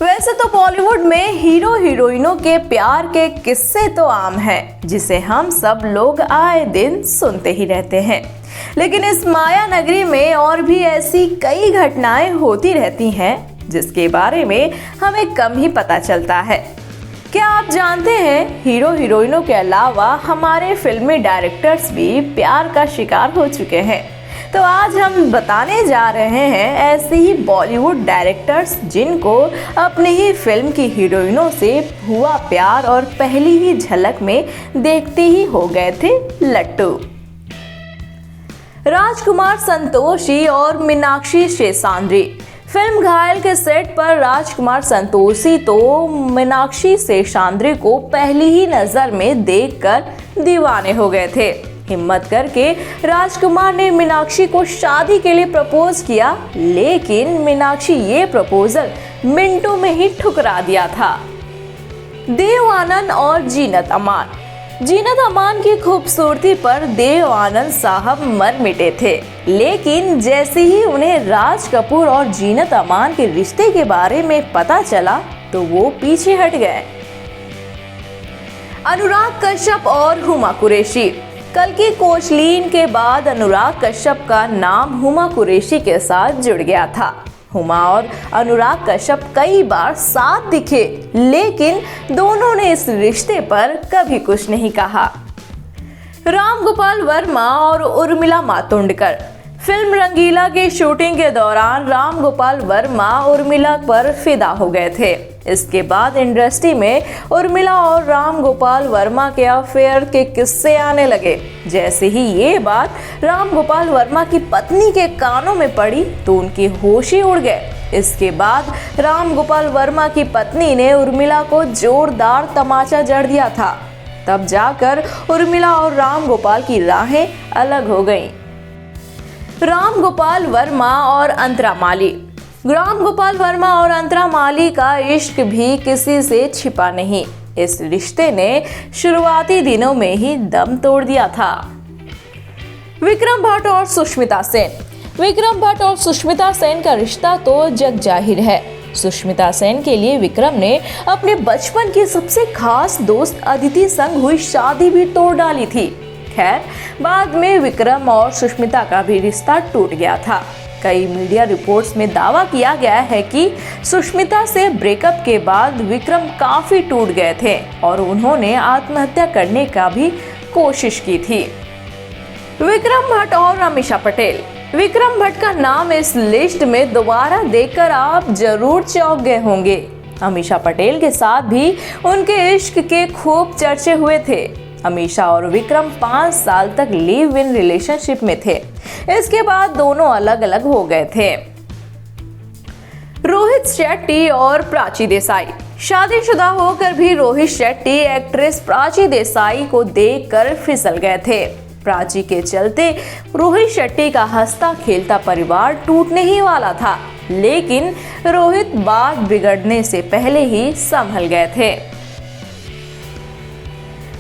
वैसे तो बॉलीवुड में हीरो हीरोइनों के प्यार के किस्से तो आम हैं, जिसे हम सब लोग आए दिन सुनते ही रहते हैं। लेकिन इस माया नगरी में और भी ऐसी कई घटनाएं होती रहती हैं जिसके बारे में हमें कम ही पता चलता है। क्या आप जानते हैं, हीरो हीरोइनों के अलावा हमारे फिल्मी डायरेक्टर्स भी प्यार का शिकार हो चुके हैं। तो आज हम बताने जा रहे हैं ऐसे ही बॉलीवुड डायरेक्टर्स जिनको अपनी ही फिल्म की हीरोइनों से हुआ प्यार और पहली ही झलक में देखते ही हो गए थे लट्टू। राजकुमार संतोषी और मीनाक्षी शेषाद्री। फिल्म घायल के सेट पर राजकुमार संतोषी तो मीनाक्षी शेषाद्री को पहली ही नजर में देखकर दीवाने हो गए थे। हिम्मत करके राजकुमार ने मीनाक्षी को शादी के लिए प्रपोज किया, लेकिन मीनाक्षी ये प्रपोजल मिनटों में ही ठुकरा दिया था। देव आनंद और जीनत अमान। जीनत अमान की खूबसूरती पर देव आनंद साहब मर मिटे थे, लेकिन जैसे ही उन्हें राज कपूर और जीनत अमान के रिश्ते के बारे में पता चला तो वो पीछे हट गए। अनुराग कश्यप और हुमा कुरैशी। कल्कि कोचलिन के बाद अनुराग कश्यप का नाम हुमा कुरैशी के साथ जुड़ गया था। हुमा और अनुराग कश्यप कई बार साथ दिखे, लेकिन दोनों ने इस रिश्ते पर कभी कुछ नहीं कहा। राम गोपाल वर्मा और उर्मिला मातोंडकर। फिल्म रंगीला की शूटिंग के दौरान राम गोपाल वर्मा उर्मिला पर फिदा हो गए थे। इसके बाद इंडस्ट्री में उर्मिला और राम गोपाल वर्मा के अफेयर के किस्से आने लगे। जैसे ही ये बात राम गोपाल वर्मा की पत्नी के कानों में पड़ी तो उनके होश ही उड़ गए। इसके बाद राम गोपाल वर्मा की पत्नी ने उर्मिला को जोरदार तमाचा जड़ दिया था। तब जाकर उर्मिला और राम गोपाल की राहें अलग हो गईं। राम गोपाल वर्मा और अंतरा माली। राम गोपाल वर्मा और अंतरा माली का इश्क भी किसी से छिपा नहीं। इस रिश्ते ने शुरुआती दिनों में ही दम तोड़ दिया था। विक्रम भट्ट और सुष्मिता सेन। विक्रम भट्ट और सुष्मिता सेन का रिश्ता तो जग जाहिर है। सुष्मिता सेन के लिए विक्रम ने अपने बचपन की सबसे खास दोस्त अदिति संग हुई शादी भी तोड़ डाली थी। खैर, बाद में विक्रम और सुष्मिता का भी रिश्ता टूट गया था। कई मीडिया रिपोर्ट्स में दावा किया गया है कि सुष्मिता से ब्रेकअप के बाद विक्रम काफी टूट गए थे और उन्होंने आत्महत्या करने का भी कोशिश की थी। विक्रम भट्ट और अमीषा पटेल। विक्रम भट्ट का नाम इस लिस्ट में दोबारा देखकर आप जरूर चौंक गए होंगे। अमीषा पटेल के साथ भी उनके इश्क के खूब चर्चे हुए थे। अमीषा और विक्रम 5 साल तक लिव इन रिलेशनशिप में थे। इसके बाद दोनों अलग अलग हो गए थे। रोहित शेट्टी और प्राची देसाई। शादीशुदा होकर भी रोहित शेट्टी एक्ट्रेस प्राची देसाई को देखकर फिसल गए थे। प्राची के चलते रोहित शेट्टी का हंसता खेलता परिवार टूटने ही वाला था, लेकिन रोहित बात बिगड़ने से पहले ही संभल गए थे।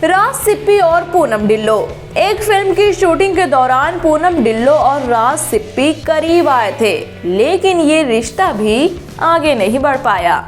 राज सिप्पी और पूनम ढिल्लो। एक फिल्म की शूटिंग के दौरान पूनम ढिल्लो और राज सिप्पी करीब आए थे, लेकिन ये रिश्ता भी आगे नहीं बढ़ पाया।